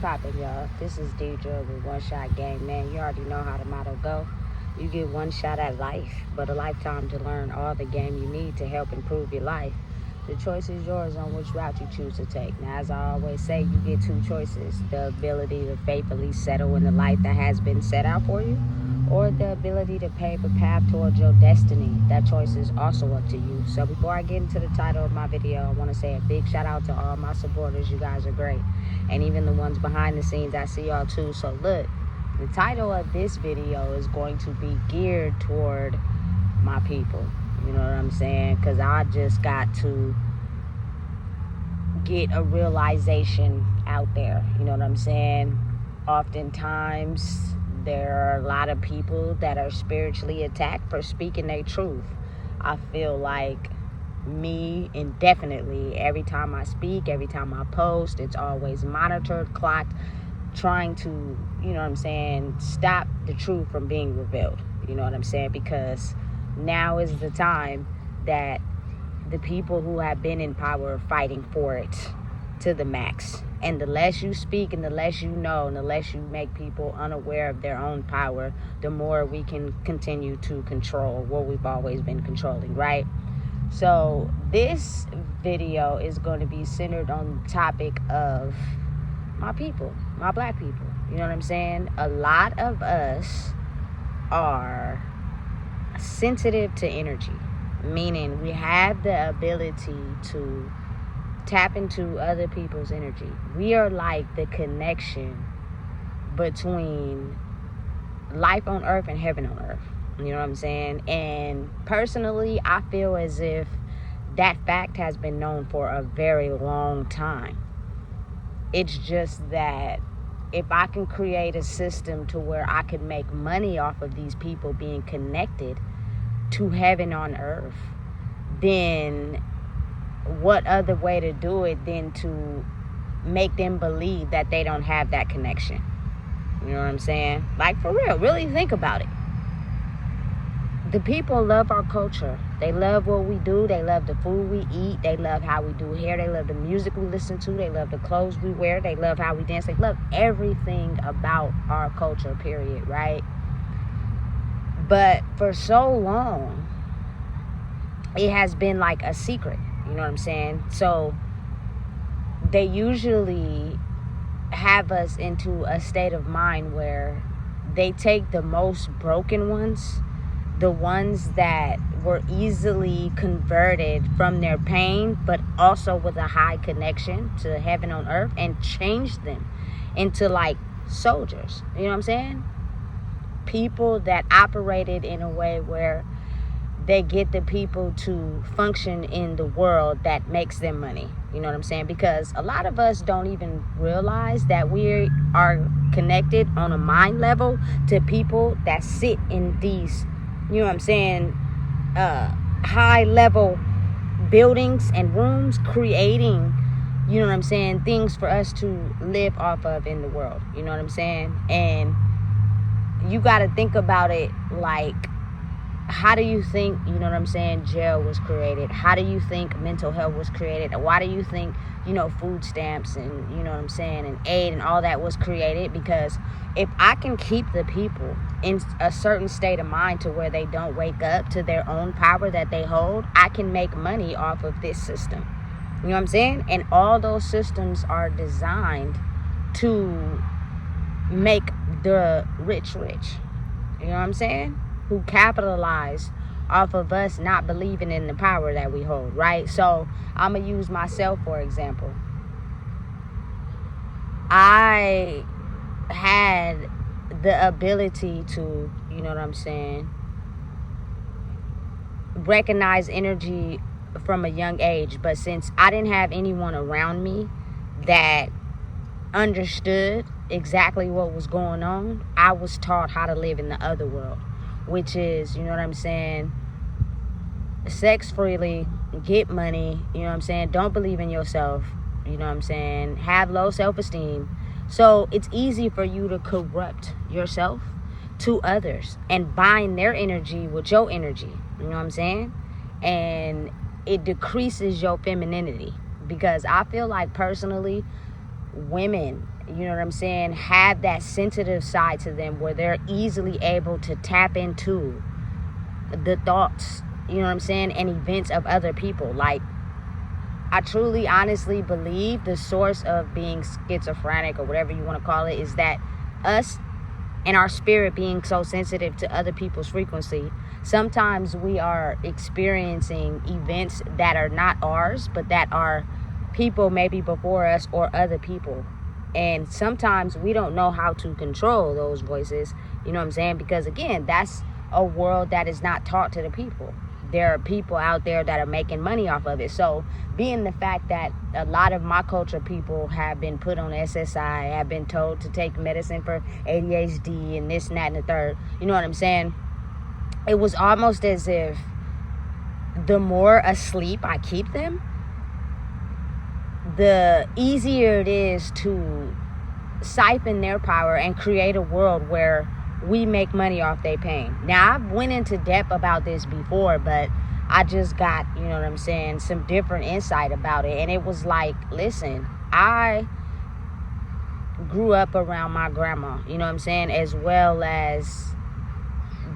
Poppin', y'all. This is Deidre with One Shot Game. Man, you already know how the motto go. You get one shot at life, but a lifetime to learn all the game you need to help improve your life. The choice is yours on which route you choose to take. Now, as I always say, you get two choices: the ability to faithfully settle in the life that has been set out for you, or the ability to pave a path towards your destiny. That choice is also up to you. So before I get into the title of my video, I want to say a big shout out to all my supporters. You guys are great. And even the ones behind the scenes, I see y'all too. So look, the title of this video is going to be geared toward my people. You know what I'm saying? Because I just got to get a realization out there. You know what I'm saying? Oftentimes, there are a lot of people that are spiritually attacked for speaking their truth. I feel like me indefinitely, every time I speak, every time I post, it's always monitored, clocked, trying to, you know what I'm saying, stop the truth from being revealed. You know what I'm saying? Because now is the time that the people who have been in power are fighting for it to the max. And the less you speak and the less you know and the less you make people unaware of their own power, the more we can continue to control what we've always been controlling, right? So this video is going to be centered on the topic of my people, my black people. You know what I'm saying? A lot of us are sensitive to energy, meaning we have the ability to tap into other people's energy. We are like the connection between life on earth and heaven on earth. You know what I'm saying? And personally, I feel as if that fact has been known for a very long time. It's just that if I can create a system to where I can make money off of these people being connected to heaven on earth, then what other way to do it than to make them believe that they don't have that connection? You know what I'm saying? Like, for real, really think about it. The people love our culture. They love what we do. They love the food we eat. They love how we do hair. They love the music we listen to. They love the clothes we wear. They love how we dance. They love everything about our culture, period, right? But for so long, it has been like a secret. You know what I'm saying? So they usually have us into a state of mind where they take the most broken ones, the ones that were easily converted from their pain, but also with a high connection to heaven on earth, and change them into like soldiers. You know what I'm saying? People that operated in a way where they get the people to function in the world that makes them money. You know what I'm saying? Because a lot of us don't even realize that we are connected on a mind level to people that sit in these, you know what I'm saying, high level buildings and rooms, creating, you know what I'm saying, things for us to live off of in the world. You know what I'm saying? And you got to think about it like, how do you think, you know what I'm saying, jail was created? How do you think mental health was created? Why do you think, you know, food stamps and, you know what I'm saying, and aid and all that was created? Because if I can keep the people in a certain state of mind to where they don't wake up to their own power that they hold, I can make money off of this system. You know what I'm saying? And all those systems are designed to make the rich rich. You know what I'm saying? Who capitalize off of us not believing in the power that we hold, right? So I'm going to use myself, for example. I had the ability to, you know what I'm saying, recognize energy from a young age. But since I didn't have anyone around me that understood exactly what was going on, I was taught how to live in the other world, which is, you know what I'm saying, sex freely, get money, you know what I'm saying, don't believe in yourself, you know what I'm saying, have low self-esteem. So it's easy for you to corrupt yourself to others and bind their energy with your energy, you know what I'm saying? And it decreases your femininity, because I feel like personally, women, you know what I'm saying, have that sensitive side to them where they're easily able to tap into the thoughts, you know what I'm saying, and events of other people. Like, I truly, honestly believe the source of being schizophrenic, or whatever you want to call it, is that us and our spirit being so sensitive to other people's frequency. Sometimes we are experiencing events that are not ours, but that are people maybe before us or other people. And sometimes we don't know how to control those voices, you know what I'm saying? Because again, that's a world that is not taught to the people. There are people out there that are making money off of it. So being the fact that a lot of my culture people have been put on SSI, have been told to take medicine for ADHD and this and that and the third, you know what I'm saying? It was almost as if the more asleep I keep them, the easier it is to siphon their power and create a world where we make money off their pain. Now, I've went into depth about this before, but I just got, you know what I'm saying, some different insight about it. And it was like, listen, I grew up around my grandma, you know what I'm saying, as well as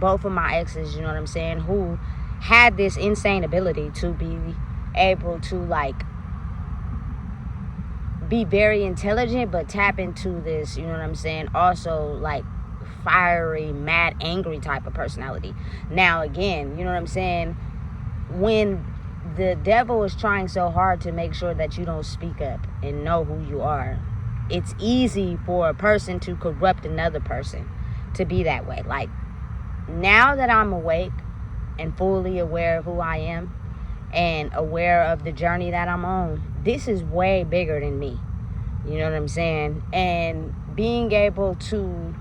both of my exes, you know what I'm saying, who had this insane ability to be able to, like, be very intelligent, but tap into this, you know what I'm saying, also, like, fiery, mad, angry type of personality. Now, again, you know what I'm saying, when the devil is trying so hard to make sure that you don't speak up and know who you are, it's easy for a person to corrupt another person to be that way. Like, now that I'm awake and fully aware of who I am and aware of the journey that I'm on, this is way bigger than me. You know what I'm saying? And being able to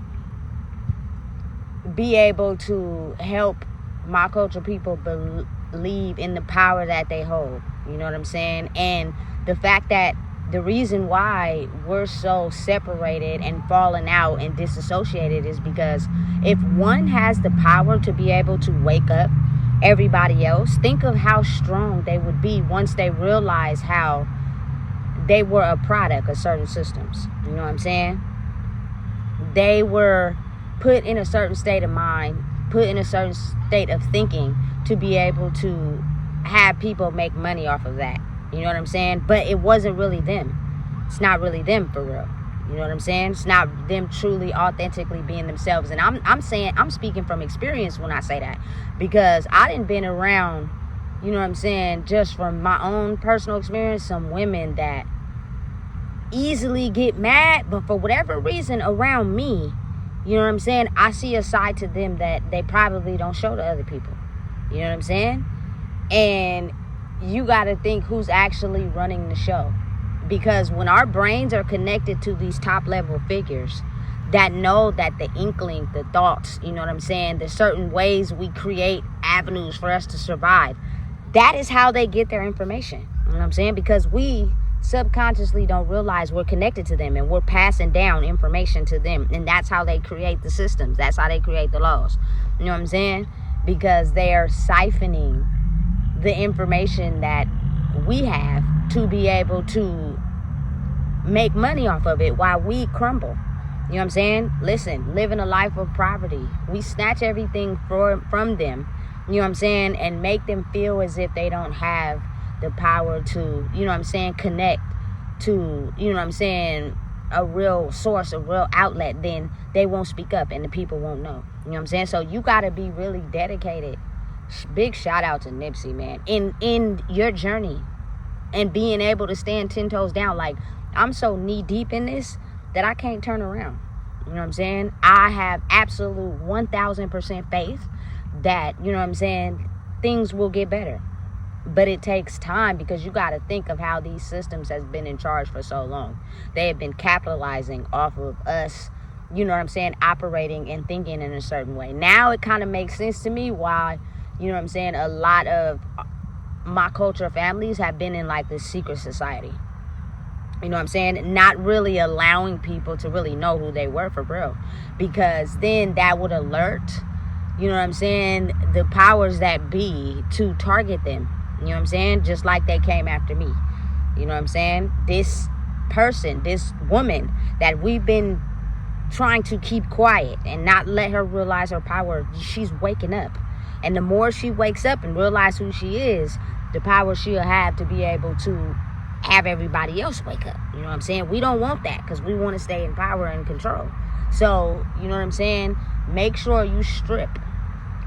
help my culture people believe in the power that they hold. You know what I'm saying? And the fact that the reason why we're so separated and falling out and disassociated is because if one has the power to be able to wake up everybody else, think of how strong they would be once they realize how they were a product of certain systems. You know what I'm saying? They were put in a certain state of mind, put in a certain state of thinking to be able to have people make money off of that. You know what I'm saying? But it wasn't really them. It's not really them for real. You know what I'm saying? It's not them truly, authentically being themselves. And I'm speaking from experience when I say that, because I didn't been around, you know what I'm saying, just from my own personal experience, some women that easily get mad, but for whatever reason around me, you know what I'm saying, I see a side to them that they probably don't show to other people. You know what I'm saying? And you got to think who's actually running the show. Because when our brains are connected to these top level figures that know that the inkling, the thoughts, you know what I'm saying, the certain ways we create avenues for us to survive, that is how they get their information. You know what I'm saying? Because we subconsciously don't realize we're connected to them and we're passing down information to them. And that's how they create the systems. That's how they create the laws. You know what I'm saying? Because they are siphoning the information that we have to be able to make money off of it while we crumble. You know what I'm saying? Listen, living a life of poverty. We snatch everything from them, you know what I'm saying, and make them feel as if they don't have the power to, you know what I'm saying, connect to, you know what I'm saying, a real source, a real outlet. Then they won't speak up and the people won't know. You know what I'm saying? So you got to be really dedicated. Big shout out to Nipsey, man, in your journey and being able to stand 10 toes down. Like, I'm so knee deep in this that I can't turn around. You know what I'm saying? I have absolute 1000% faith that, you know what I'm saying, things will get better. But it takes time, because you got to think of how these systems has been in charge for so long. They have been capitalizing off of us, you know what I'm saying, operating and thinking in a certain way. Now it kind of makes sense to me why, you know what I'm saying, a lot of my culture families have been in like this secret society. You know what I'm saying? Not really allowing people to really know who they were for real. Because then that would alert, you know what I'm saying, the powers that be to target them. You know what I'm saying? Just like they came after me. You know what I'm saying? This person, this woman that we've been trying to keep quiet and not let her realize her power, she's waking up. And the more she wakes up and realize who she is, the power she'll have to be able to have everybody else wake up. You know what I'm saying? We don't want that, because we want to stay in power and control. So, you know what I'm saying? Make sure you strip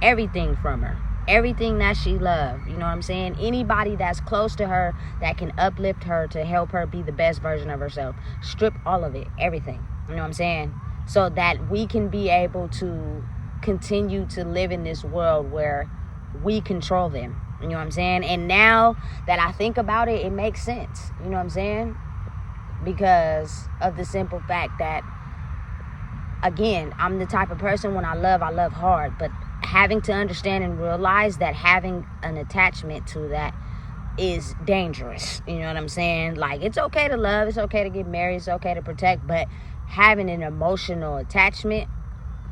everything from her. Everything that she loves. You know what I'm saying? Anybody that's close to her that can uplift her to help her be the best version of herself. Strip all of it. Everything. You know what I'm saying? So that we can be able to continue to live in this world where we control them. You know what I'm saying? And now that I think about it, it makes sense. You know what I'm saying? Because of the simple fact that, again, I'm the type of person, when I love hard. But having to understand and realize that having an attachment to that is dangerous. You know what I'm saying? Like, it's okay to love, it's okay to get married, it's okay to protect, but having an emotional attachment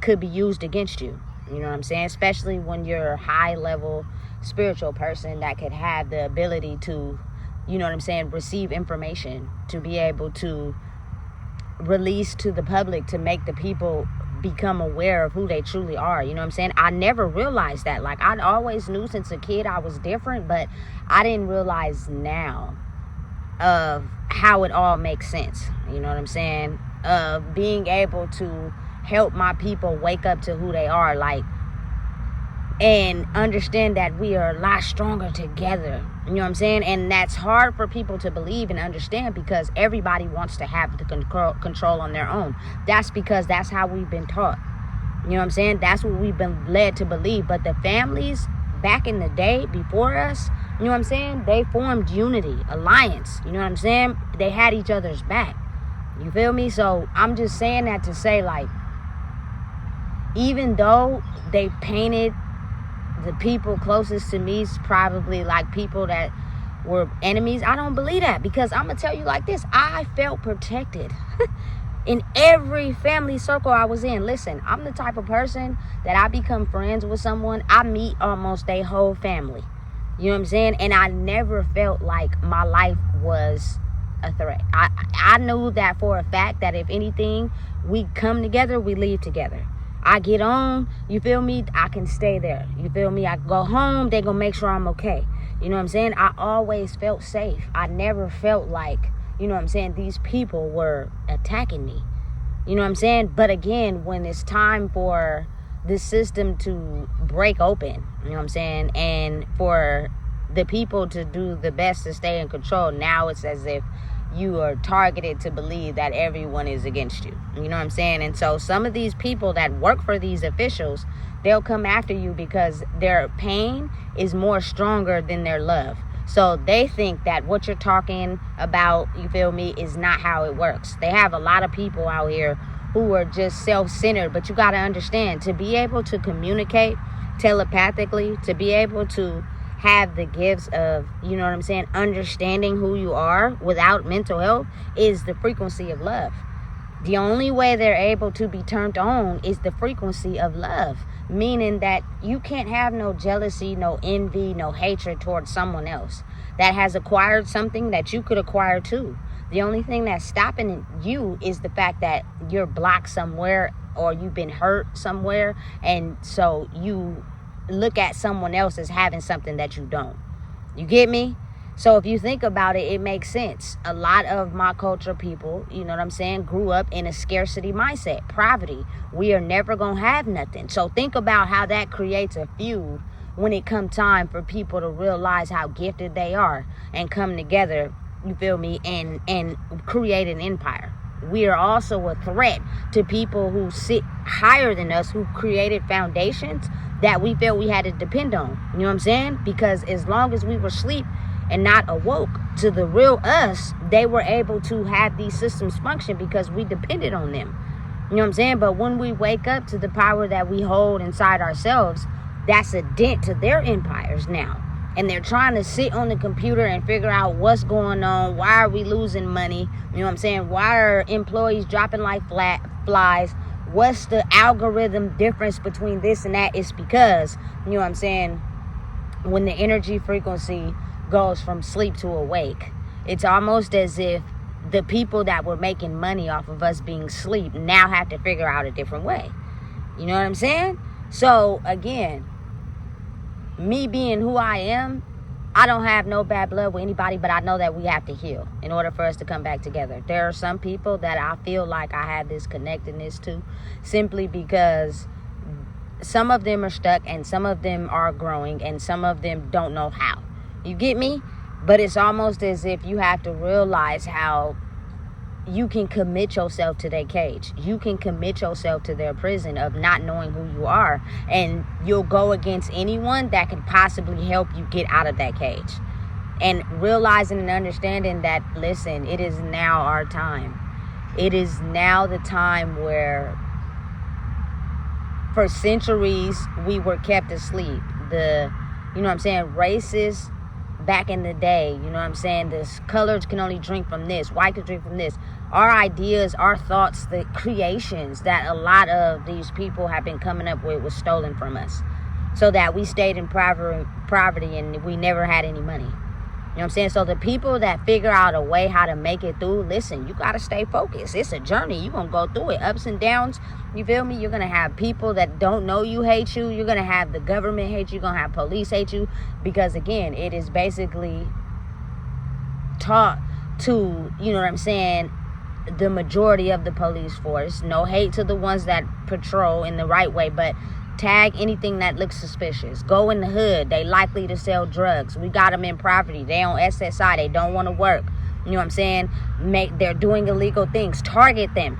could be used against you. You know what I'm saying? Especially when you're a high level spiritual person that could have the ability to, you know what I'm saying, receive information, to be able to release to the public, to make the people become aware of who they truly are. You know what I'm saying? I never realized that. Like, I always knew since a kid I was different, but I didn't realize now of how it all makes sense. You know what I'm saying? Of being able to help my people wake up to who they are, like, and understand that we are a lot stronger together. You know what I'm saying? And that's hard for people to believe and understand, because everybody wants to have the control on their own. That's because that's how we've been taught. You know what I'm saying? That's what we've been led to believe. But the families back in the day before us, you know what I'm saying, they formed unity, alliance. You know what I'm saying? They had each other's back. You feel me? So I'm just saying that to say, like, even though they painted the people closest to me probably like people that were enemies, I don't believe that, because I'm gonna tell you like this: I felt protected in every family circle I was in. Listen, I'm the type of person that I become friends with someone, I meet almost their whole family. You know what I'm saying? And I never felt like my life was a threat. I knew that for a fact, that if anything, we come together, we leave together. I get on, you feel me, I can stay there. You feel me? I go home, they gonna make sure I'm okay. You know what I'm saying? I always felt safe. I never felt like, you know what I'm saying, these people were attacking me. You know what I'm saying? But again, when it's time for this system to break open, you know what I'm saying, and for the people to do the best to stay in control, now it's as if you are targeted to believe that everyone is against you. You know what I'm saying? And so some of these people that work for these officials, they'll come after you because their pain is more stronger than their love. So they think that what you're talking about, you feel me, is not how it works. They have a lot of people out here who are just self-centered, but you got to understand, to be able to communicate telepathically, to be able to have the gifts of, you know what I'm saying, understanding who you are without mental health, is the frequency of love. The only way they're able to be turned on is the frequency of love, meaning that you can't have no jealousy, no envy, no hatred towards someone else that has acquired something that you could acquire too. The only thing that's stopping you is the fact that you're blocked somewhere, or you've been hurt somewhere, and so you look at someone else as having something that you don't. You get me? So if you think about it, it makes sense. A lot of my culture people, you know what I'm saying, grew up in a scarcity mindset, poverty. We are never gonna have nothing. So think about how that creates a feud when it come time for people to realize how gifted they are and come together, you feel me, and create an empire. We are also a threat to people who sit higher than us, who created foundations that we felt we had to depend on. You know what I'm saying? Because as long as we were asleep and not awoke to the real us, they were able to have these systems function because we depended on them. You know what I'm saying? But when we wake up to the power that we hold inside ourselves, that's a dent to their empires now. And they're trying to sit on the computer and figure out what's going on. Why are we losing money? You know what I'm saying? Why are employees dropping like flies? What's the algorithm difference between this and that? It's because, you know what I'm saying, when the energy frequency goes from sleep to awake, it's almost as if the people that were making money off of us being asleep now have to figure out a different way. You know what I'm saying? So again, me being who I am, I don't have no bad blood with anybody, but I know that we have to heal in order for us to come back together. There are some people that I feel like I have this connectedness to, simply because some of them are stuck and some of them are growing and some of them don't know how. You get me? But it's almost as if you have to realize how you can commit yourself to their cage. You can commit yourself to their prison of not knowing who you are. And you'll go against anyone that could possibly help you get out of that cage. And realizing and understanding that, listen, it is now our time. It is now the time where for centuries we were kept asleep. Racists back in the day, you know what I'm saying, this colors can only drink from this, white can drink from this. Our ideas, our thoughts, the creations that a lot of these people have been coming up with was stolen from us, so that we stayed in poverty and we never had any money. You know what I'm saying? So the people that figure out a way how to make it through, listen, you got to stay focused. It's a journey. You're going to go through it. Ups and downs. You feel me? You're going to have people that don't know you hate you. You're going to have the government hate you. You're going to have police hate you. Because, again, it is basically taught to, you know what I'm saying, the majority of the police force. No hate to the ones that patrol in the right way, but tag anything that looks suspicious. Go in the hood. They likely to sell drugs. We got them in poverty. They on SSI. They don't want to work. You know what I'm saying? They're doing illegal things. Target them.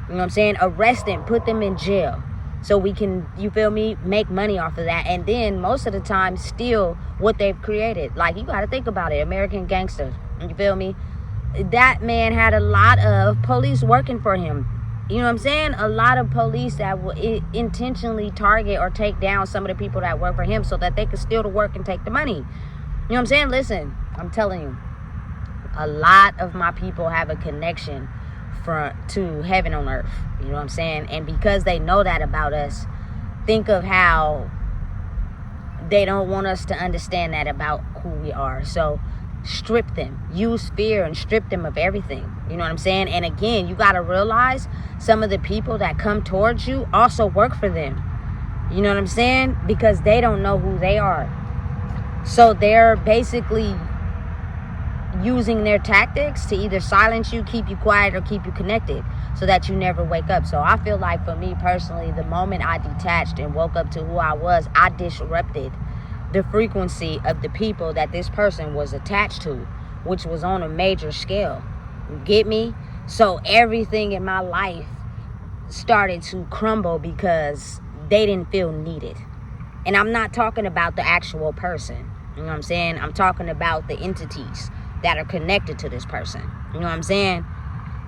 You know what I'm saying? Arrest them. Put them in jail. So we can, you feel me, make money off of that. And then most of the time steal what they've created. Like, you got to think about it. American Gangster. You feel me? That man had a lot of police working for him. You know what I'm saying? A lot of police that will intentionally target or take down some of the people that work for him so that they can steal the work and take the money. You know what I'm saying? Listen, I'm telling you, a lot of my people have a connection to heaven on earth. You know what I'm saying? And because they know that about us, think of how they don't want us to understand that about who we are. So strip them. Use fear and strip them of everything. You know what I'm saying? And again, you got to realize some of the people that come towards you also work for them. You know what I'm saying? Because they don't know who they are. So they're basically using their tactics to either silence you, keep you quiet, or keep you connected so that you never wake up. So I feel like for me personally, the moment I detached and woke up to who I was, I disrupted the frequency of the people that this person was attached to, which was on a major scale. You get me? So everything in my life started to crumble because they didn't feel needed. And I'm not talking about the actual person. You know what I'm saying? I'm talking about the entities that are connected to this person. You know what I'm saying?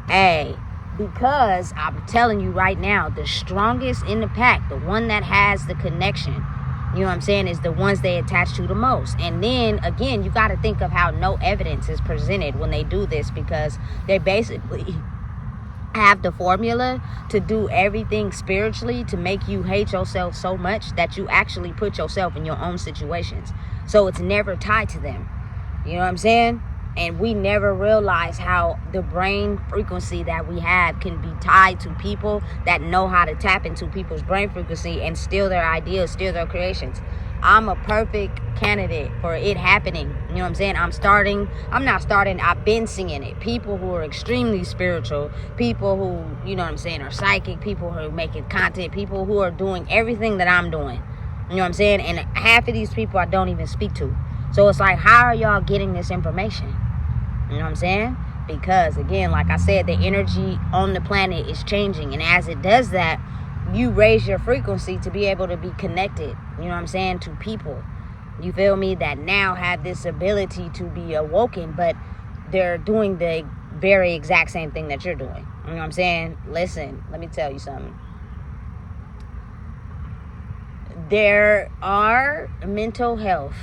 Hey, because I'm telling you right now, the strongest in the pack, the one that has the connection, you know what I'm saying, is the ones they attach to the most. And then, again, you got to think of how no evidence is presented when they do this, because they basically have the formula to do everything spiritually to make you hate yourself so much that you actually put yourself in your own situations. So it's never tied to them. You know what I'm saying? And we never realize how the brain frequency that we have can be tied to people that know how to tap into people's brain frequency and steal their ideas, steal their creations. I'm a perfect candidate for it happening. You know what I'm saying? I've been seeing it. People who are extremely spiritual, people who, you know what I'm saying, are psychic, people who are making content, people who are doing everything that I'm doing. You know what I'm saying? And half of these people I don't even speak to. So it's like, how are y'all getting this information? You know what I'm saying? Because, again, like I said, the energy on the planet is changing. And as it does that, you raise your frequency to be able to be connected, you know what I'm saying, to people. You feel me? That now have this ability to be awoken, but they're doing the very exact same thing that you're doing. You know what I'm saying? Listen, let me tell you something. There are mental health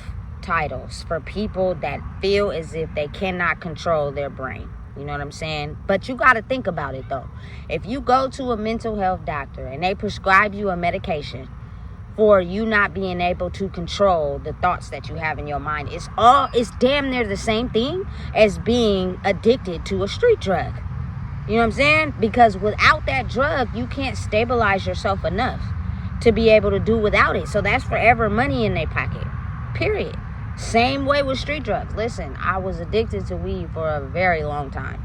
titles for people that feel as if they cannot control their brain. You know what I'm saying? But you got to think about it, though. If you go to a mental health doctor and they prescribe you a medication for you not being able to control the thoughts that you have in your mind. It's damn near the same thing as being addicted to a street drug. You know what I'm saying? Because without that drug, you can't stabilize yourself enough to be able to do without it. So that's forever money in their pocket. Period. Same way with street drugs. Listen, I was addicted to weed for a very long time.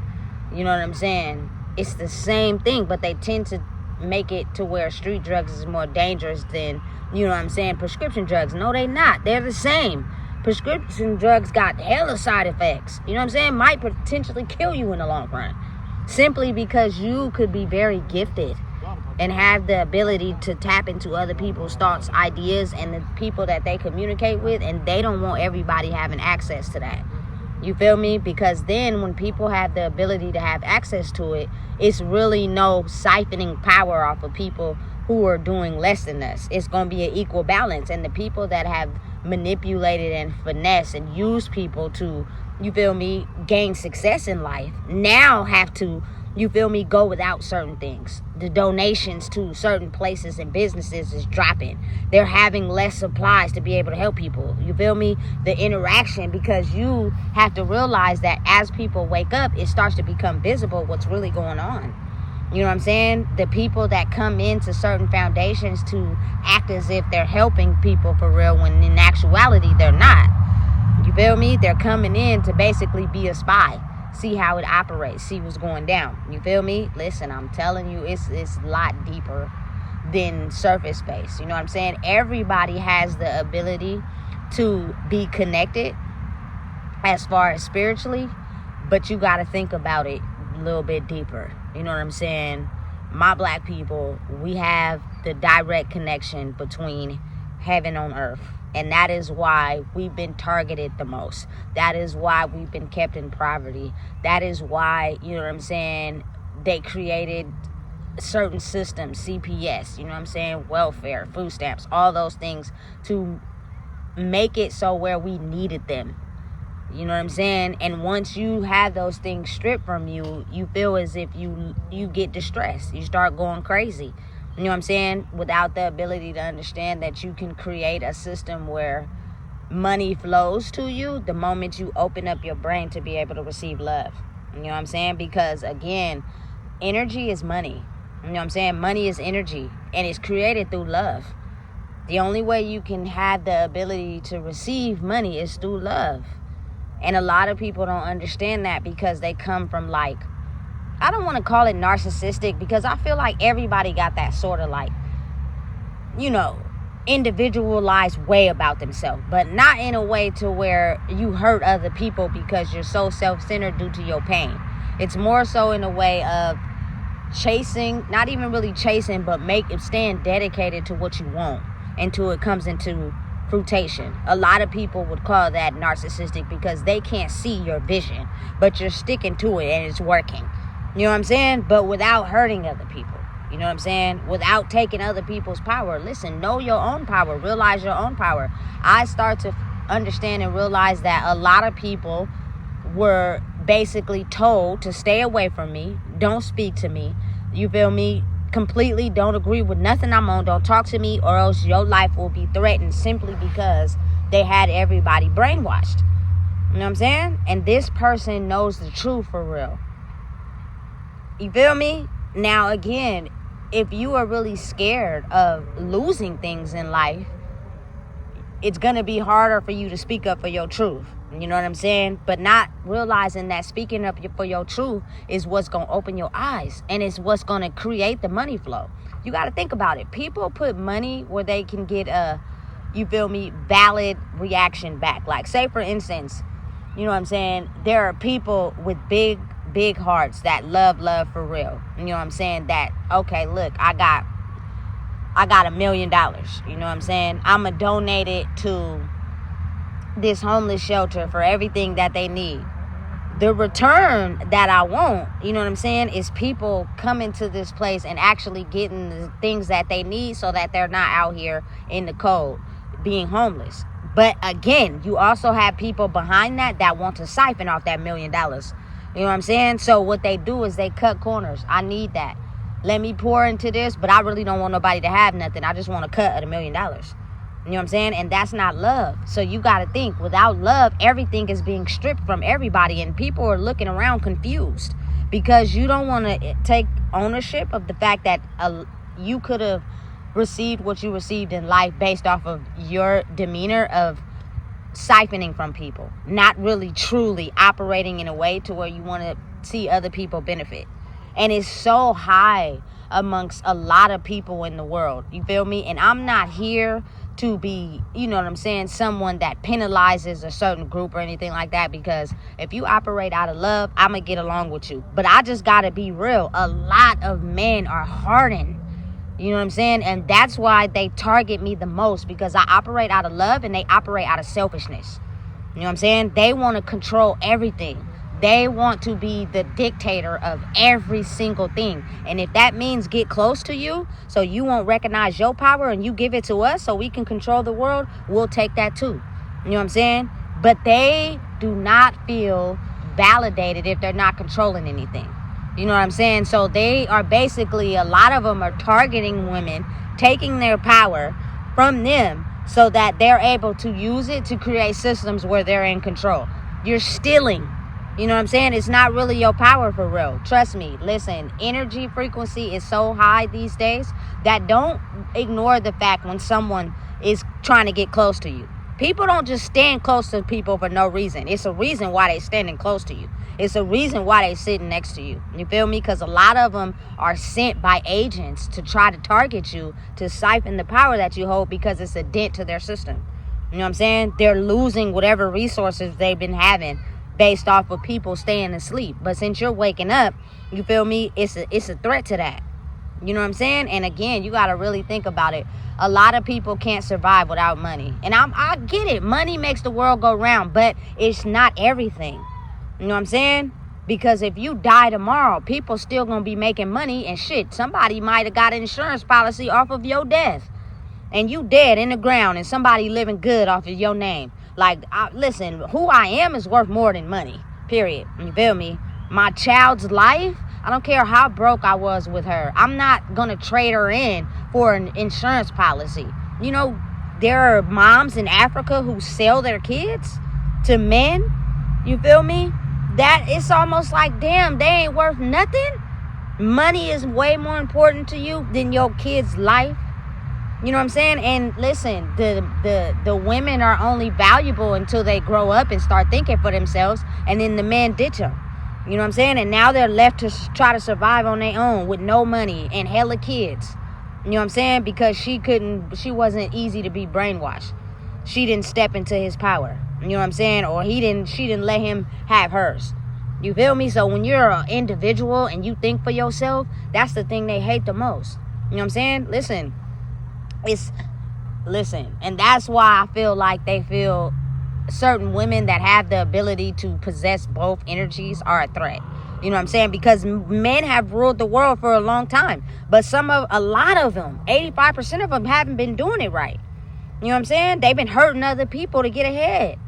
You know what I'm saying? It's the same thing, but they tend to make it to where street drugs is more dangerous than, you know what I'm saying, prescription drugs. No, they not. They're the same. Prescription drugs got hella side effects. You know what I'm saying? Might potentially kill you in the long run. Simply because you could be very gifted and have the ability to tap into other people's thoughts, ideas, and the people that they communicate with, and they don't want everybody having access to that. You feel me? Because then when people have the ability to have access to it, it's really no siphoning power off of people who are doing less than us. It's going to be an equal balance. And the people that have manipulated and finessed and used people to, you feel me, gain success in life, now have to, you feel me, go without certain things. The donations to certain places and businesses is dropping. They're having less supplies to be able to help people. You feel me? The interaction, because you have to realize that as people wake up, it starts to become visible what's really going on. You know what I'm saying? The people that come into certain foundations to act as if they're helping people for real, when in actuality, they're not. You feel me? They're coming in to basically be a spy. See how it operates, see what's going down. You feel me? Listen, I'm telling you, it's a lot deeper than surface space. You know what I'm saying? Everybody has the ability to be connected as far as spiritually, but you got to think about it a little bit deeper. You know what I'm saying? My black people, we have the direct connection between heaven on earth. And that is why we've been targeted the most. That is why we've been kept in poverty. That is why, you know what I'm saying, they created certain systems, CPS, you know what I'm saying, welfare, food stamps, all those things to make it so where we needed them. You know what I'm saying? And once you have those things stripped from you, you feel as if you get distressed. You start going crazy. You know what I'm saying? Without the ability to understand that you can create a system where money flows to you the moment you open up your brain to be able to receive love. You know what I'm saying? Because again, energy is money. You know what I'm saying? Money is energy, and it's created through love. The only way you can have the ability to receive money is through love. And a lot of people don't understand that because they come from, like, I don't want to call it narcissistic, because I feel like everybody got that sort of, like, you know, individualized way about themselves, but not in a way to where you hurt other people because you're so self-centered due to your pain. It's more so in a way of chasing, not even really chasing, but staying dedicated to what you want until it comes into fruition. A lot of people would call that narcissistic because they can't see your vision, but you're sticking to it and it's working. You know what I'm saying? But without hurting other people. You know what I'm saying? Without taking other people's power. Listen, know your own power. Realize your own power. I start to understand and realize that a lot of people were basically told to stay away from me. Don't speak to me. You feel me? Completely don't agree with nothing I'm on. Don't talk to me, or else your life will be threatened, simply because they had everybody brainwashed. You know what I'm saying? And this person knows the truth for real. You feel me? Now, again, if you are really scared of losing things in life, it's going to be harder for you to speak up for your truth. You know what I'm saying? But not realizing that speaking up for your truth is what's going to open your eyes, and it's what's going to create the money flow. You got to think about it. People put money where they can get a, you feel me, valid reaction back. Like, say, for instance, you know what I'm saying? There are people with big hearts that love for real. You know what I'm saying? That, okay, look, I got $1 million. You know what I'm saying? I'm going to donate it to this homeless shelter for everything that they need. The return that I want, you know what I'm saying, is people coming to this place and actually getting the things that they need so that they're not out here in the cold being homeless. But again, you also have people behind that want to siphon off that $1 million. You know what I'm saying? So what they do is they cut corners. I need that. let me pour into this, but I really don't want nobody to have nothing. I just want a cut of $1 million. You know what I'm saying? And that's not love. So you got to think, without love, everything is being stripped from everybody, and people are looking around confused because you don't want to take ownership of the fact that you could have received what you received in life based off of your demeanor of siphoning from people, not really truly operating in a way to where you want to see other people benefit. And it's so high amongst a lot of people in the world. You feel me? And I'm not here to be, you know what I'm saying, someone that penalizes a certain group or anything like that, because if you operate out of love, I'm gonna get along with you. But I just gotta be real. A lot of men are hardened. You know what I'm saying? And that's why they target me the most, because I operate out of love and they operate out of selfishness. You know what I'm saying? They want to control everything. They want to be the dictator of every single thing. And if that means get close to you so you won't recognize your power and you give it to us so we can control the world, we'll take that too. You know what I'm saying? But they do not feel validated if they're not controlling anything. You know what I'm saying? So they are basically, a lot of them are targeting women, taking their power from them so that they're able to use it to create systems where they're in control. You're stealing. You know what I'm saying? It's not really your power for real. Trust me. Listen, energy frequency is so high these days that don't ignore the fact when someone is trying to get close to you. People don't just stand close to people for no reason. It's a reason why they're standing close to you. It's a reason why they're sitting next to you. You feel me? Because a lot of them are sent by agents to try to target you, to siphon the power that you hold, because it's a dent to their system. You know what I'm saying? They're losing whatever resources they've been having based off of people staying asleep. But since you're waking up, you feel me? It's a threat to that. You know what I'm saying? And again, you got to really think about it. A lot of people can't survive without money. And I get it. Money makes the world go round, but it's not everything. You know what I'm saying? Because if you die tomorrow, people still going to be making money, and shit, somebody might have got an insurance policy off of your death. And you dead in the ground and somebody living good off of your name. Like, listen, who I am is worth more than money. Period. You feel me? My child's life, I don't care how broke I was with her, I'm not going to trade her in for an insurance policy. You know, there are moms in Africa who sell their kids to men. You feel me? That it's almost like, damn, they ain't worth nothing. Money is way more important to you than your kid's life. You know what I'm saying? And listen, the women are only valuable until they grow up and start thinking for themselves, and then the men ditch them. You know what I'm saying? And now they're left to try to survive on their own with no money and hella kids. You know what I'm saying? Because she wasn't easy to be brainwashed. She didn't step into his power. You know what I'm saying? Or she didn't let him have hers. You feel me? So when you're an individual and you think for yourself, that's the thing they hate the most. You know what I'm saying? Listen. And that's why I feel like they feel certain women that have the ability to possess both energies are a threat. You know what I'm saying? Because men have ruled the world for a long time, but a lot of them, 85% of them, haven't been doing it right. You know what I'm saying? They've been hurting other people to get ahead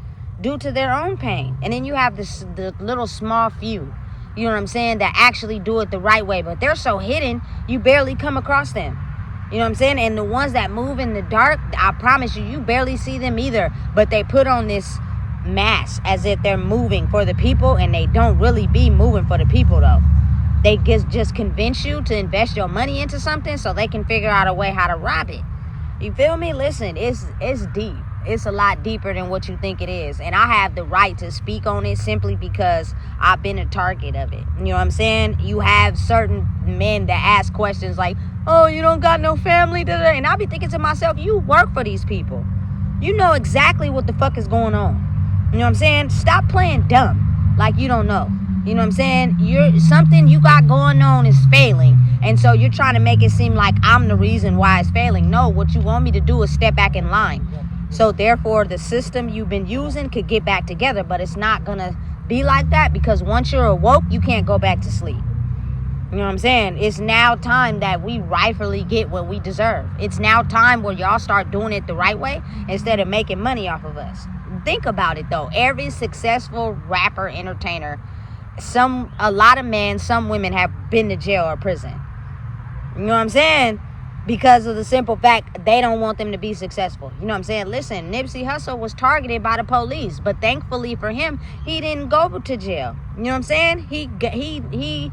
due to their own pain. And then you have the little small few, you know what I'm saying, that actually do it the right way, but they're so hidden you barely come across them. You know what I'm saying? And the ones that move in the dark, I promise you barely see them either. But they put on this mask as if they're moving for the people, and they don't really be moving for the people, though. They just convince you to invest your money into something so they can figure out a way how to rob it. You feel me? Listen, it's deep. It's a lot deeper than what you think it is. And I have the right to speak on it simply because I've been a target of it. You know what I'm saying? You have certain men that ask questions like, oh, you don't got no family today. And I'll be thinking to myself, you work for these people. You know exactly what the fuck is going on. You know what I'm saying? Stop playing dumb like you don't know. You know what I'm saying? Something you got going on is failing. And so you're trying to make it seem like I'm the reason why it's failing. No, what you want me to do is step back in line. So therefore, the system you've been using could get back together. But it's not going to be like that, because once you're awoke, you can't go back to sleep. You know what I'm saying? It's now time that we rightfully get what we deserve. It's now time where y'all start doing it the right way instead of making money off of us. Think about it, though. Every successful rapper, entertainer, a lot of men, some women have been to jail or prison. You know what I'm saying? Because of the simple fact they don't want them to be successful. You know what I'm saying? Listen, Nipsey Hussle was targeted by the police, but thankfully for him, he didn't go to jail. You know what I'm saying? He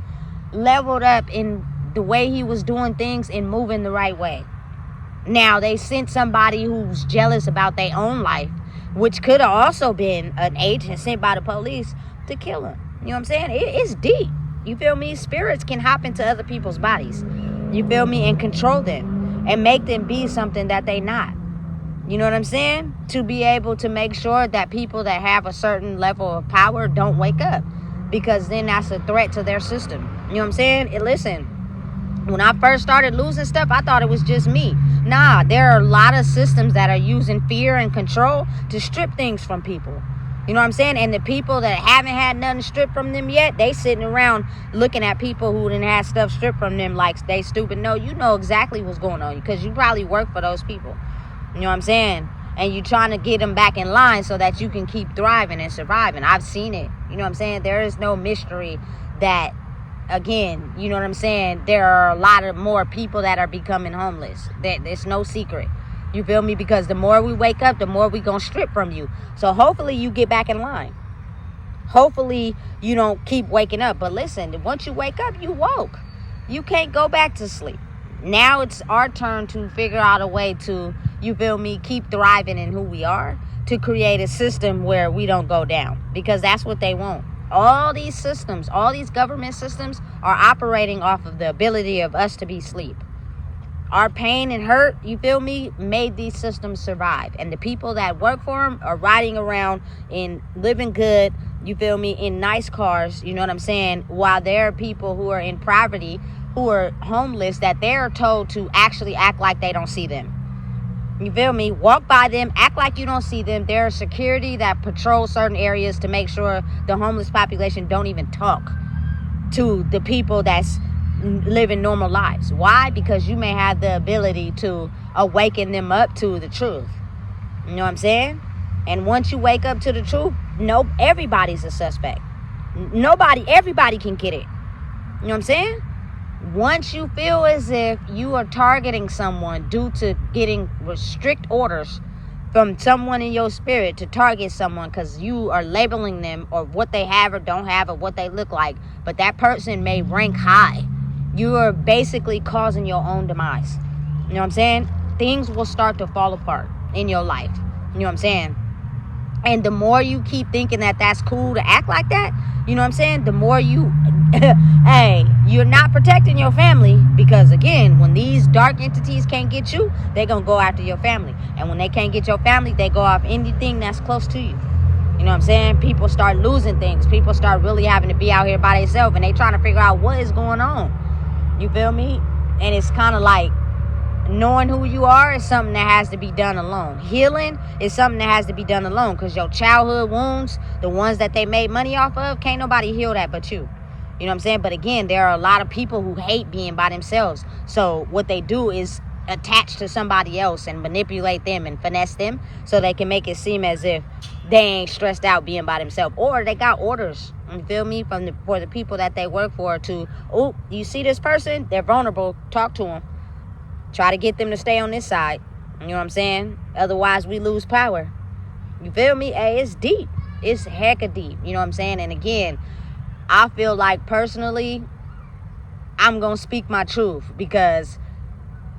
leveled up in the way he was doing things and moving the right way. Now, they sent somebody who's jealous about their own life, which could have also been an agent sent by the police to kill him. You know what I'm saying? It's deep. You feel me? Spirits can hop into other people's bodies. You feel me? And control them and make them be something that they not. You know what I'm saying? To be able to make sure that people that have a certain level of power don't wake up, because then that's a threat to their system. You know what I'm saying? And listen, when I first started losing stuff, I thought it was just me. Nah, there are a lot of systems that are using fear and control to strip things from people. You know what I'm saying? And the people that haven't had nothing stripped from them yet, they sitting around looking at people who didn't have stuff stripped from them like they stupid. No, you know exactly what's going on, because you probably work for those people. You know what I'm saying? And you're trying to get them back in line so that you can keep thriving and surviving. I've seen it. You know what I'm saying? There is no mystery that, again, you know what I'm saying, there are a lot of more people that are becoming homeless. There's no secret. You feel me? Because the more we wake up, the more we gonna strip from you. So hopefully you get back in line. Hopefully you don't keep waking up. But listen, once you wake up, you woke. You can't go back to sleep. Now it's our turn to figure out a way to, you feel me, keep thriving in who we are, to create a system where we don't go down. Because that's what they want. All these systems, all these government systems are operating off of the ability of us to be asleep. Our pain and hurt, you feel me, made these systems survive. And the people that work for them are riding around in living good, you feel me, in nice cars, you know what I'm saying, while there are people who are in poverty, who are homeless, that they're told to actually act like they don't see them. You feel me? Walk by them, act like you don't see them. There's security that patrols certain areas to make sure the homeless population don't even talk to the people that's living normal lives. Why? Because you may have the ability to awaken them up to the truth. You know what I'm saying? And once you wake up to the truth, everybody's a suspect. Everybody can get it. You know what I'm saying? Once you feel as if you are targeting someone due to getting strict orders from someone in your spirit to target someone because you are labeling them or what they have or don't have or what they look like, but that person may rank high, you are basically causing your own demise. You know what I'm saying? Things will start to fall apart in your life. You know what I'm saying? And the more you keep thinking that that's cool to act like that, you know what I'm saying? The more you, hey, you're not protecting your family, because again, when these dark entities can't get you, they're going to go after your family. And when they can't get your family, they go off anything that's close to you. You know what I'm saying? People start losing things. People start really having to be out here by themselves, and they trying to figure out what is going on. You feel me? And it's kind of like, knowing who you are is something that has to be done alone. Healing is something that has to be done alone, because your childhood wounds, the ones that they made money off of, can't nobody heal that but you. You know what I'm saying? But again, there are a lot of people who hate being by themselves. So what they do is attach to somebody else and manipulate them and finesse them so they can make it seem as if they ain't stressed out being by themselves. Or they got orders, you feel me, for the people that they work for to, oh, you see this person? They're vulnerable. Talk to them. Try to get them to stay on this side. You know what I'm saying? Otherwise, we lose power. You feel me? Hey, it's deep. It's hecka deep. You know what I'm saying? And again, I feel like personally, I'm going to speak my truth, because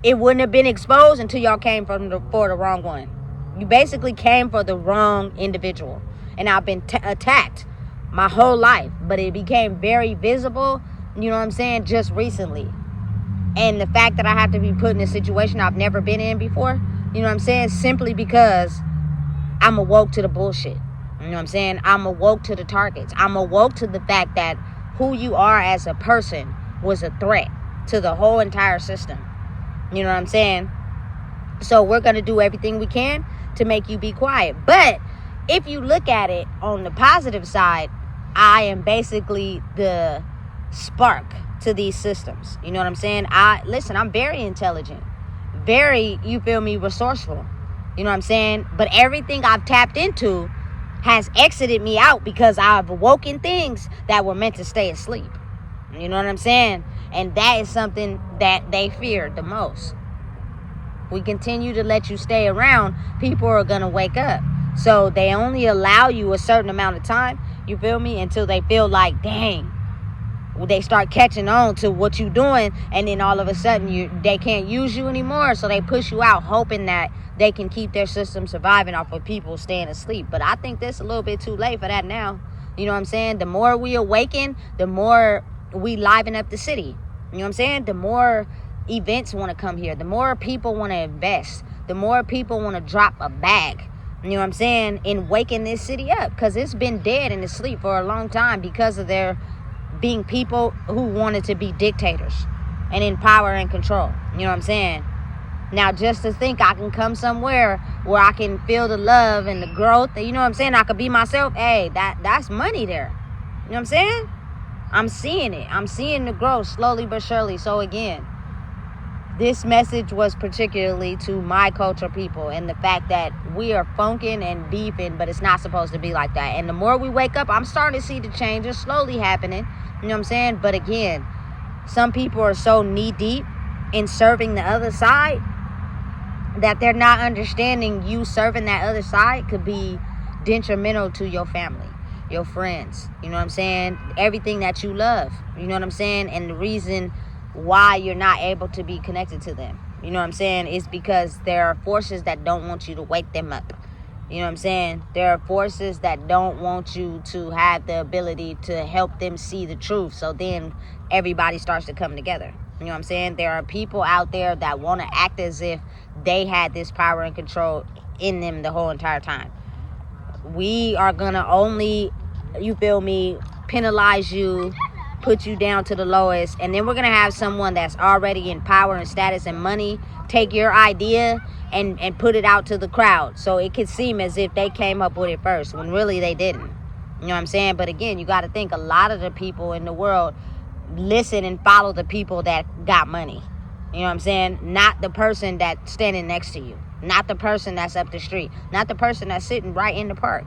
it wouldn't have been exposed until y'all came for the wrong one. You basically came for the wrong individual. And I've been attacked my whole life. But it became very visible, you know what I'm saying, just recently. And the fact that I have to be put in a situation I've never been in before, you know what I'm saying? Simply because I'm awoke to the bullshit. You know what I'm saying? I'm awoke to the targets. I'm awoke to the fact that who you are as a person was a threat to the whole entire system. You know what I'm saying? So we're going to do everything we can to make you be quiet. But if you look at it on the positive side, I am basically the spark to these systems. You know what I'm saying? I'm very intelligent, very, you feel me, resourceful. You know what I'm saying? But everything I've tapped into has exited me out because I've awoken things that were meant to stay asleep. You know what I'm saying? And that is something that they fear the most. We continue to let you stay around, people are going to wake up. So they only allow you a certain amount of time, you feel me, until they feel like, dang, they start catching on to what you're doing, and then all of a sudden they can't use you anymore, so they push you out, hoping that they can keep their system surviving off of people staying asleep. But I think that's a little bit too late for that now. You know what I'm saying? The more we awaken, the more we liven up the city. You know what I'm saying? The more events want to come here, the more people want to invest, the more people want to drop a bag, you know what I'm saying, in waking this city up, because it's been dead and asleep for a long time because of there being people who wanted to be dictators and in power and control. You know what I'm saying? Now, just to think I can come somewhere where I can feel the love and the growth, you know what I'm saying, I could be myself, hey, that's money there. You know what I'm saying? I'm seeing it. I'm seeing the growth slowly but surely. So again, this message was particularly to my culture people, and the fact that we are funking and beefing, but it's not supposed to be like that. And the more we wake up, I'm starting to see the changes slowly happening. You know what I'm saying? But again, some people are so knee deep in serving the other side that they're not understanding you serving that other side could be detrimental to your family, your friends. You know what I'm saying? Everything that you love. You know what I'm saying? And the reason why you're not able to be connected to them, you know what I'm saying, is because there are forces that don't want you to wake them up. You know what I'm saying? There are forces that don't want you to have the ability to help them see the truth. So then everybody starts to come together. You know what I'm saying? There are people out there that want to act as if they had this power and control in them the whole entire time. We are going to only, you feel me, penalize you, put you down to the lowest, and then we're going to have someone that's already in power and status and money take your idea and put it out to the crowd, so it could seem as if they came up with it first, when really they didn't. You know what I'm saying? But again, you got to think, a lot of the people in the world listen and follow the people that got money. You know what I'm saying? Not the person that's standing next to you, not the person that's up the street, not the person that's sitting right in the park.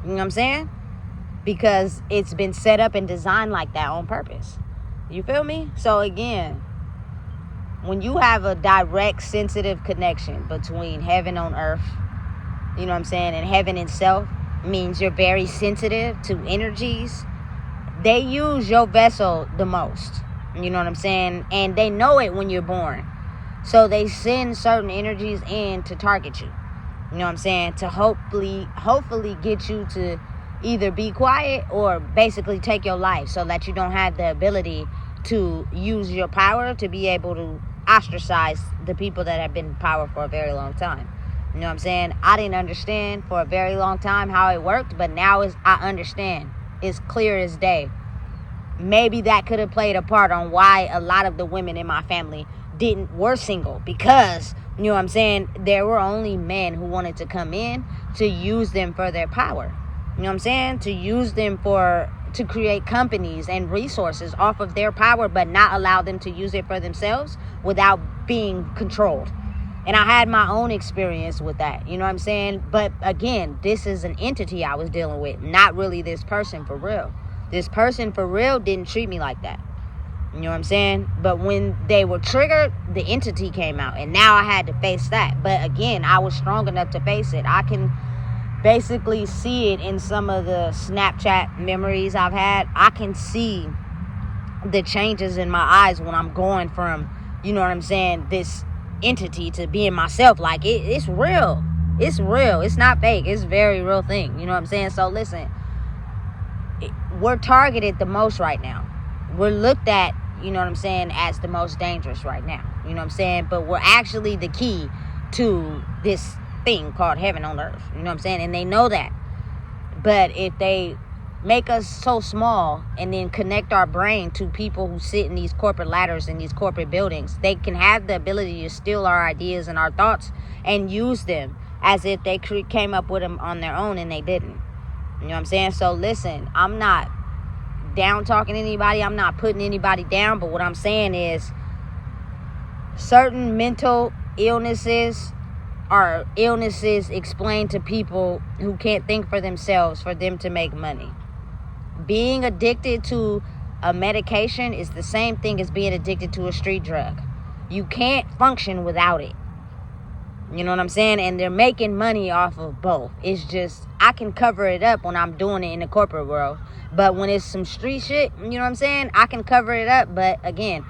You know what I'm saying? Because it's been set up and designed like that on purpose. You feel me? So again, when you have a direct, sensitive connection between heaven on earth, you know what I'm saying, and heaven itself, means you're very sensitive to energies. They use your vessel the most. You know what I'm saying? And they know it when you're born. So they send certain energies in to target you. You know what I'm saying? To hopefully get you to either be quiet or basically take your life, so that you don't have the ability to use your power to be able to ostracize the people that have been in power for a very long time. You know what I'm saying? I didn't understand for a very long time how it worked, but now I understand. It's clear as day. Maybe that could have played a part on why a lot of the women in my family were single, because, you know what I'm saying, there were only men who wanted to come in to use them for their power. You know what I'm saying? To use them to create companies and resources off of their power, but not allow them to use it for themselves without being controlled. And I had my own experience with that. You know what I'm saying? But again, this is an entity I was dealing with, not really this person for real. This person for real didn't treat me like that. You know what I'm saying? But when they were triggered, the entity came out, and now I had to face that. But again, I was strong enough to face it. I can basically see it in some of the Snapchat memories I've had. I can see the changes in my eyes when I'm going from, you know what I'm saying, this entity to being myself. Like, it's real. It's real. It's not fake. It's a very real thing. You know what I'm saying? So listen, we're targeted the most right now. We're looked at, you know what I'm saying, as the most dangerous right now. You know what I'm saying? But we're actually the key to this thing called heaven on earth. You know what I'm saying? And they know that. But if they make us so small and then connect our brain to people who sit in these corporate ladders in these corporate buildings, they can have the ability to steal our ideas and our thoughts and use them as if they came up with them on their own, and they didn't. You know what I'm saying? So listen, I'm not down talking anybody. I'm not putting anybody down. But what I'm saying is, certain mental illnesses are illnesses explained to people who can't think for themselves for them to make money. Being addicted to A medication is the same thing as being addicted to a street drug. You can't function without it. You know what I'm saying? And they're making money off of both. It's just, I can cover it up when I'm doing it in the corporate world. But when it's some street shit, you know what I'm saying? I can cover it up. But again,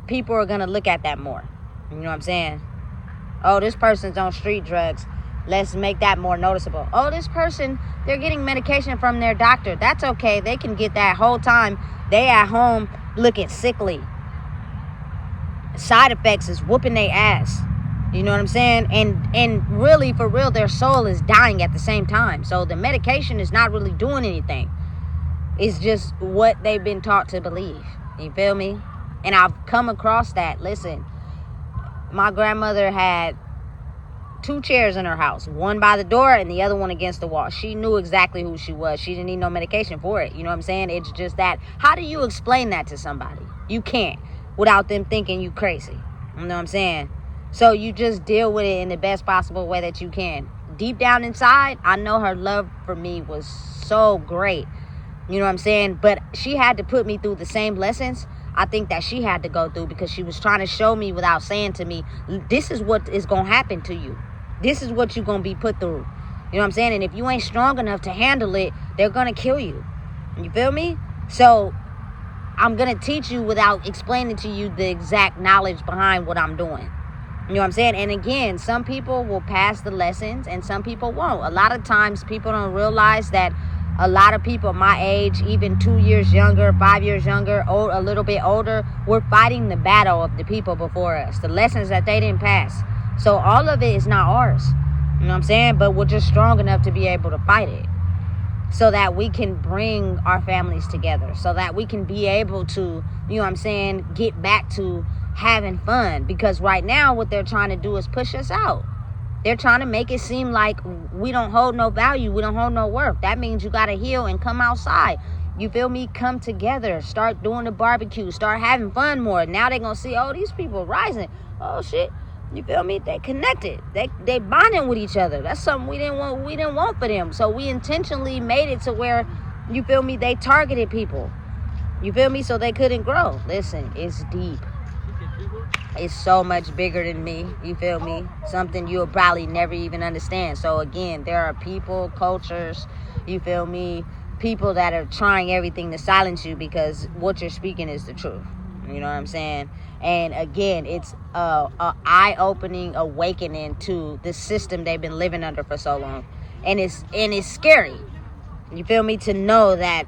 people are going to look at that more. You know what I'm saying? Oh, this person's on street drugs. Let's make that more noticeable. Oh, this person, they're getting medication from their doctor. That's okay. They can get that whole time they at home looking sickly. Side effects is whooping their ass. You know what I'm saying? And really, for real, their soul is dying at the same time. So the medication is not really doing anything. It's just what they've been taught to believe. You feel me? And I've come across that. Listen, my grandmother had 2 chairs in her house. One by the door and the other one against the wall. She knew exactly who she was. She didn't need no medication for it. You know what I'm saying? It's just that. How do you explain that to somebody? You can't. Without them thinking you crazy. You know what I'm saying? So you just deal with it in the best possible way that you can. Deep down inside, I know her love for me was so great. You know what I'm saying? But she had to put me through the same lessons I think that she had to go through, because she was trying to show me without saying to me, this is what is going to happen to you. This is what you're going to be put through. You know what I'm saying? And if you ain't strong enough to handle it, they're going to kill you. You feel me? So I'm going to teach you without explaining to you the exact knowledge behind what I'm doing. You know what I'm saying? And again, some people will pass the lessons and some people won't. A lot of times people don't realize that a lot of people my age, even 2 years younger, 5 years younger, or a little bit older, we're fighting the battle of the people before us. The lessons that they didn't pass. So all of it is not ours. You know what I'm saying? But we're just strong enough to be able to fight it. So that we can bring our families together. So that we can be able to, you know what I'm saying, get back to having fun. Because right now what they're trying to do is push us out. They're trying to make it seem like we don't hold no value, we don't hold no worth. That means you got to heal and come outside. You feel me? Come together, start doing the barbecue, start having fun more. Now they're gonna see, oh, these people rising. Oh shit, you feel me? They connected, they bonding with each other. That's something we didn't want for them. So we intentionally made it to where, you feel me, they targeted people, you feel me, so they couldn't grow. Listen, it's deep. It's so much bigger than me, you feel me? Something you'll probably never even understand. So again, there are people, cultures, you feel me, people that are trying everything to silence you because what you're speaking is the truth. You know what I'm saying? And again, it's a eye-opening awakening to the system they've been living under for so long. And it's scary, you feel me, to know that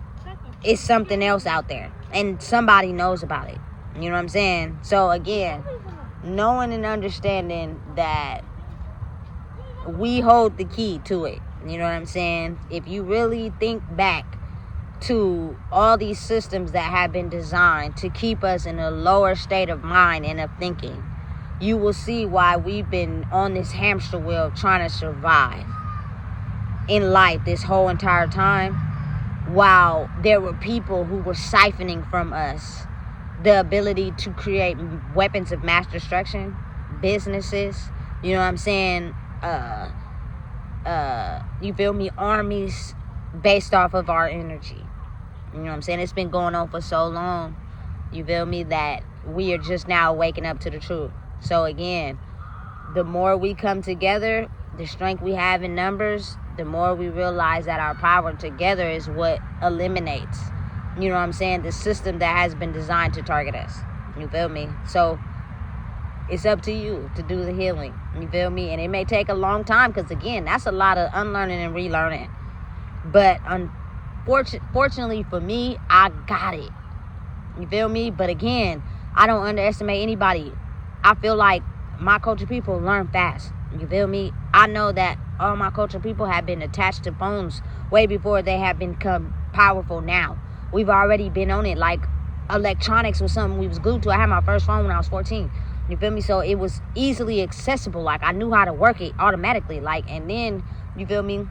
it's something else out there and somebody knows about it. You know what I'm saying? So again, knowing and understanding that we hold the key to it. You know what I'm saying? If you really think back to all these systems that have been designed to keep us in a lower state of mind and of thinking, you will see why we've been on this hamster wheel trying to survive in life this whole entire time, while there were people who were siphoning from us the ability to create weapons of mass destruction, businesses, you know what I'm saying, you feel me, armies based off of our energy. You know what I'm saying? It's been going on for so long, you feel me, that we are just now waking up to the truth. So again, the more we come together, the strength we have in numbers, the more we realize that our power together is what eliminates, you know what I'm saying, the system that has been designed to target us. You feel me? So it's up to you to do the healing. You feel me? And it may take a long time, because again, that's a lot of unlearning and relearning. But unfortunately for me, I got it. You feel me? But again, I don't underestimate anybody. I feel like my culture people learn fast. You feel me? I know that all my culture people have been attached to phones way before they have become powerful now. We've already been on it. Like, electronics was something we was glued to. I had my first phone when I was 14. You feel me? So it was easily accessible. Like, I knew how to work it automatically. Like, and then, you feel me,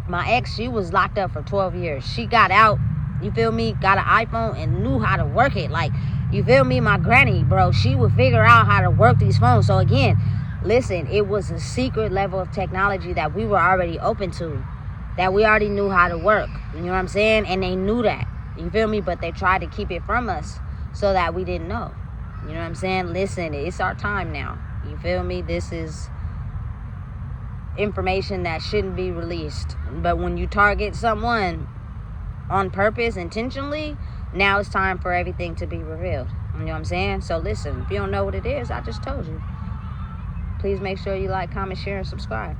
my ex, she was locked up for 12 years. She got out, you feel me, got an iPhone and knew how to work it. Like, you feel me, my granny, bro, she would figure out how to work these phones. So again, listen, it was a secret level of technology that we were already open to, that we already knew how to work. You know what I'm saying? And they knew that. You feel me? But they tried to keep it from us so that we didn't know. You know what I'm saying? Listen, it's our time now. You feel me? This is information that shouldn't be released. But when you target someone on purpose, intentionally, now it's time for everything to be revealed. You know what I'm saying? So listen, if you don't know what it is, I just told you. Please make sure you like, comment, share, and subscribe.